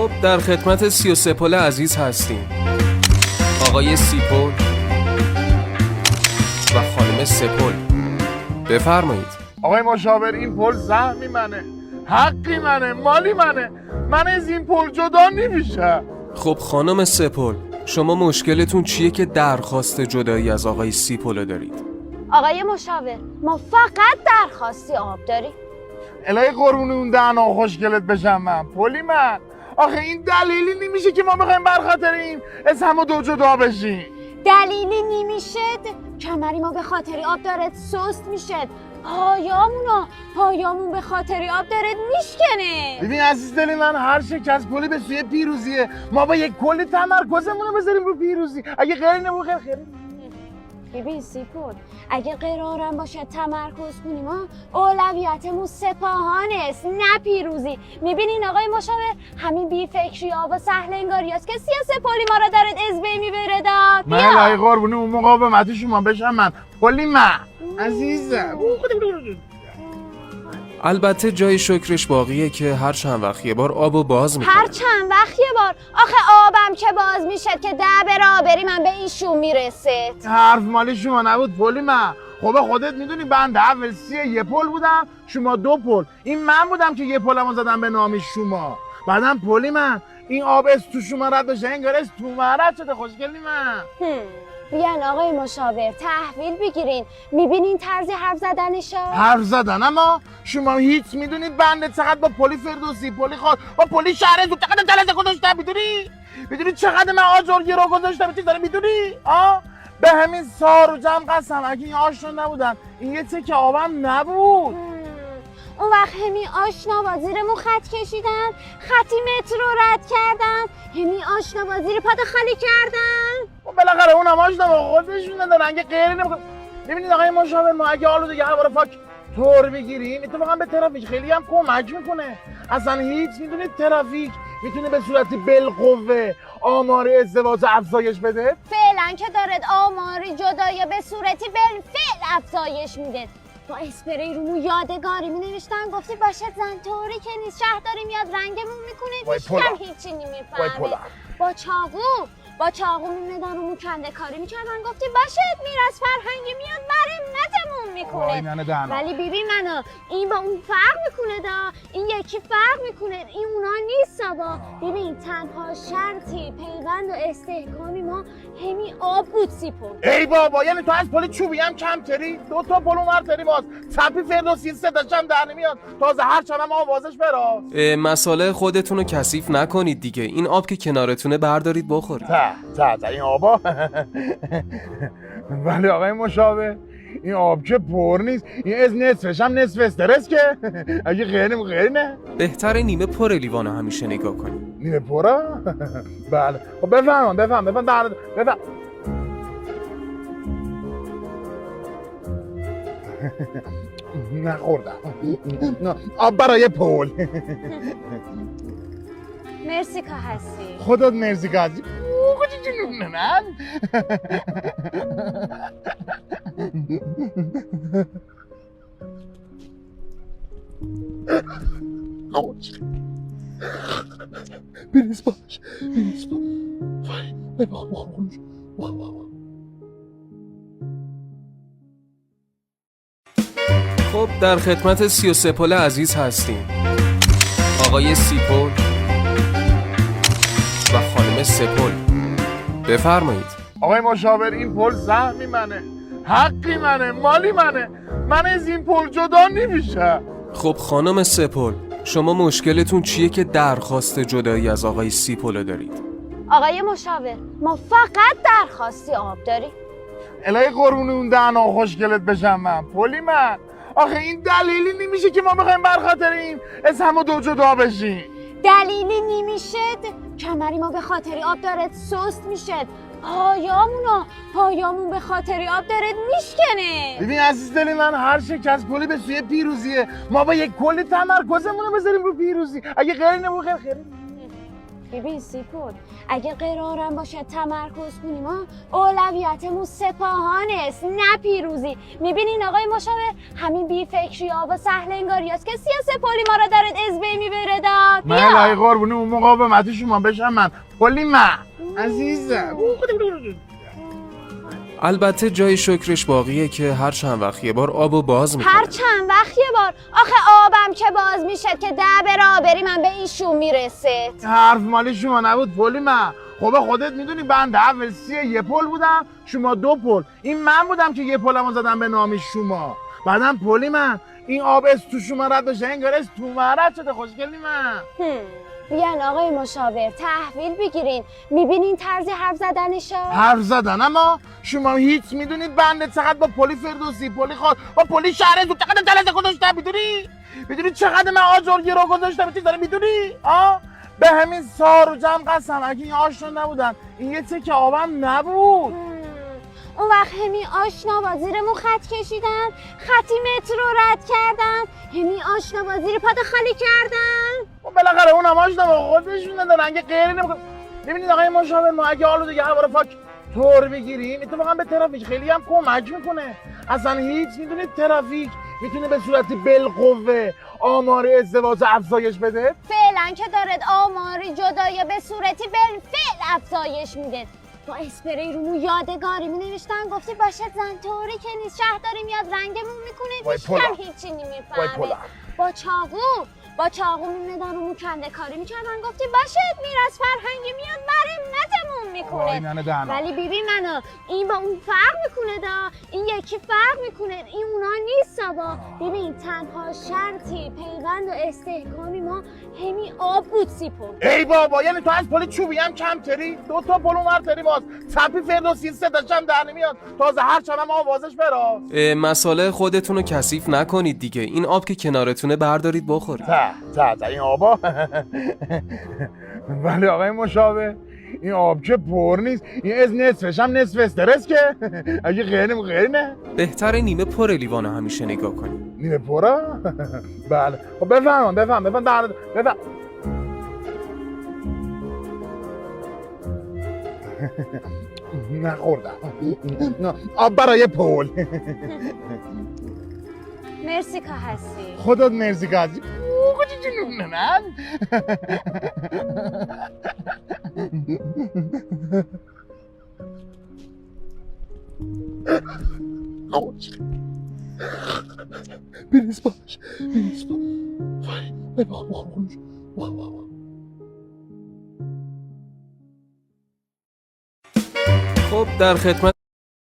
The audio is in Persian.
خب در خدمت 33 پل عزیز هستیم. آقای سیپل و خانم سپل، بفرمایید. آقای مشاور این پل سهمی منه، حقی منه، مالی منه، من از این پل جدا نمیشم. خب خانم سپل، شما مشکلتون چیه که درخواست جدایی از آقای سیپل دارید؟ آقای مشاور ما فقط درخواستی آب داریم. الهی قربون اون دهنا خوشگلت بشم من پلی من. آخه این دلیلی نمیشه که ما بخوایم برخاطر این از همه دو جدا بشیم. دلیلی نمیشد کمری ما به خاطری آب دارد سست میشد، پایامون به خاطری آب دارد میشکنه. ببین عزیز دل من، هر شکست پلی به سوی پیروزیه. ما با یک کل تمرکزمون رو بذاریم رو پیروزی. اگه غیر نمون خیلی ببین سیپول، اگه قرارم باشه تمرکز کنیم اولویتمون سپاهان است نه پیروزی. میبینین آقای مشاور، همین بی فکری ها و سهل انگاری است که سیاست پلی ما را دارد از بین میبره داد. من الهی قربونه اون مقاومت شما بشم من پلی من عزیزم. البته جای شکرش باقیه که هر چند وقت یه بار آبو باز میکنه. هر چند وقت یه بار؟ آخه آبم که باز میشد که برابری من به ایشون میرسه. حرف مالی شما نبود پلی من. خب خودت میدونی بنده اول یه پل بودم، شما 2 پل. این من بودم که یه پلمو زدم به نام شما. بعدم پلی من این آب از تو شما رد بشه انگار از تو من رد شده. خوشگلی من. بیان آقای مشاور تحویل بگیرین. میبینین طرز حرف زدنشو؟ حرف زدن؟ اما شما هیچ میدونید بنده چقدر با پلی فردوسی، پلی خواهد با پلی شهر زود چقدر جلسه گذاشتم. میدونی چقدر من آجرگی رو گذاشتم. چی داره میدونی؟ به همین سار و جمع قسم اگه این آشنا نبودن این یه تکه آبم نبود. اون وقت همین آشنا با زیرمون خط کشیدن، خطی مترو رد کردن، همین آشنا با زیر پات خالی کردن. خب بالاخره اونم آشنا با خودشون ندارن. اگه غیری نمیخواد. ببینید آقای مشاور، ما اگه آلودگی هوا رو پاک طور بگیریم اتفاقا به ترافیک خیلی هم کمک میکنه. اصلا هیچ میدونید ترافیک میتونه به صورت بالقوه آمار ازدواج افزایش بده؟ فعلا که دارد آمار جدایی به صورتی بالفعل افزایش میده. با اسپری رو یادگاری می نوشتن، گفتی باشد زن طوری که نیست، شهرداری میاد رنگمون میکنه، هیچی نمیفهمه. با چاقو میمدن و کنده کاری میکردن، گفتی باشد میراث فرهنگی میاد مرمتمون میکنه. ولی ببین منو، این با اون فرق میکنه دا، این یکی فرق میکنه، این اونا نیست با. ببین تنها شرطی پیوند و استحکامی ما همین آب بود سیپل. ای بابا، یعنی تو از پل چوبی هم کمتری؟ 2 تا پل اونورتری باز تپی فردوسی صداش هم در نمیاد. تازه هر چقدر آوازش براست. مسئله خودتون رو کثیف نکنید دیگه. این آب که کنارتونه بردارید بخورید. تا این آبا. ولی آقای مشاور این آب که پر نیست. این از نصفش هم نصف استرس که اگه غیر نه. بهتر نیمه پر لیوانو همیشه نگاه کنید. نیمه پره؟ بله. خب بفهم. نخوردم. آب برای پول. مرسی که هستی. خودت مرسی که هستی. کجا جنونه من؟ بریز باش. وای بخور. خب در خدمت 33 پل عزیز هستیم. آقای سیپل و خانم سپل، بفرمایید. آقای مشاور این پل سهمی منه، حقی منه، مالی منه، من از این پل جدا نمیشم. خب خانم سپل، شما مشکلتون چیه که درخواست جدایی از آقای سیپل دارید؟ آقای مشاور ما فقط درخواستی آب داریم. الهی قربون اون دهنا خوشگلت بشم من پلی من. آخه این دلیلی نمیشه که ما بخوایم برخاطر این از همه دو جدا بشیم. دلیلی نمیشد کمری ما به خاطری آب دارد سست میشد، پایامون به خاطری آب دارد میشکنه. ببین عزیز دل من، هر شکست پلی به سوی پیروزیه. ما با یک کل تمرکزمون رو بذاریم رو پیروزی. اگه غیر نمون خیلی ببین سیپور، اگه قرارم باشه تمرکز کنیم اولویتمون سپاهان است نه پیروزی. میبینین آقای مشاور، همین بیفکری ها و سهل انگاری است که سیاست پلی ما را دارد از بین میبره داد. من الهی قربونه اون مقاومت شما بشم من پلی من عزیزم. البته جای شکرش باقیه که هر چند وقت یه بار آبو باز میکنه. هر چند وقت یه بار؟ آخه آبم که باز میشه که برابری من به ایشون میرسه. حرف مالی شما نبود پلی من. خب خودت میدونی بنده اول 3 یه پل بودم، شما 2 پل. این من بودم که یه پلمو زدم به نام شما. بعدم پلی من این آب از تو شما رد بشه انگار از تو من رد شده. خوشگلی من. بیان آقای مشاور تحویل بگیرین. میبینین طرز حرف زدنشو؟ حرف زدن؟ اما شما هیچ میدونید بنده چقدر با پلی فردوسی، پلی خواهد با پلی شهر زود چقدر جلسه گذاشتم. میدونی چقدر من آجر گیرو گذاشتم. چیز داره میدونی؟ به همین سار و جمع قسم اگه این آشنا نبودن این یه تکه آبم نبود. اون وقت همین آشنا با زیرمون خط کشیدن، خطی مترو رد کردن، همین آشنا با زیر پات خالی کردن. و بالاخره اونم آشنا با خودشون دارن اگه غیری نمیکنن. ببینید آقای مشاور، ما اگه آلودگی هوا رو پاک طور بگیریم اتفاقا به ترافیک خیلی هم کمک میکنه. اصلا هیچ میدونید ترافیک میتونه به صورت بالقوه آمار ازدواج افزایش بده؟ فعلا که دارد آماری جدایی به صورتی بالفعل افزایش میده. با اسپری رو یادگاری می نوشتن گفتی باشد زن طوری که نیست شهرداری میاد رنگمون میکنه هیچ هیچی نمیفهمه. با چاقو میمدن رو کنده کاری میکردن گفتی باشد میراث فرهنگی میاد مرمتمون میکنه. ولی ببین منو این با اون فرق میکنه دا، این یکی فرق میکنه، این اونا نیست با. ببین تنها شرطی پیوند و استحکامی ما همین آب بود سیپور. ای بابا یعنی تو از پل چوبی هم کمتری؟ 2 تا پل اونورتری باز تپی فردوسی صداش هم در نمیاد. تازه هر چقدر آوازش براست. مسئله خودتون رو کثیف نکنید دیگه. این آب که کنارتونه بردارید بخورید. تا این آبا. ولی آقای مشاور این آب که پر نیست. این از نصفش هم نصف استرس که اگه غیر نه. بهتره نیمه پر لیوان همیشه نگاه کنید. نیمه پره؟ بله. خب بفهم. نخوردم. آب برای پول. مرسی که هستی. خودت مرسی که هستی. کجا جنونه من؟ بریز باش. وای بخور. خب در خدمت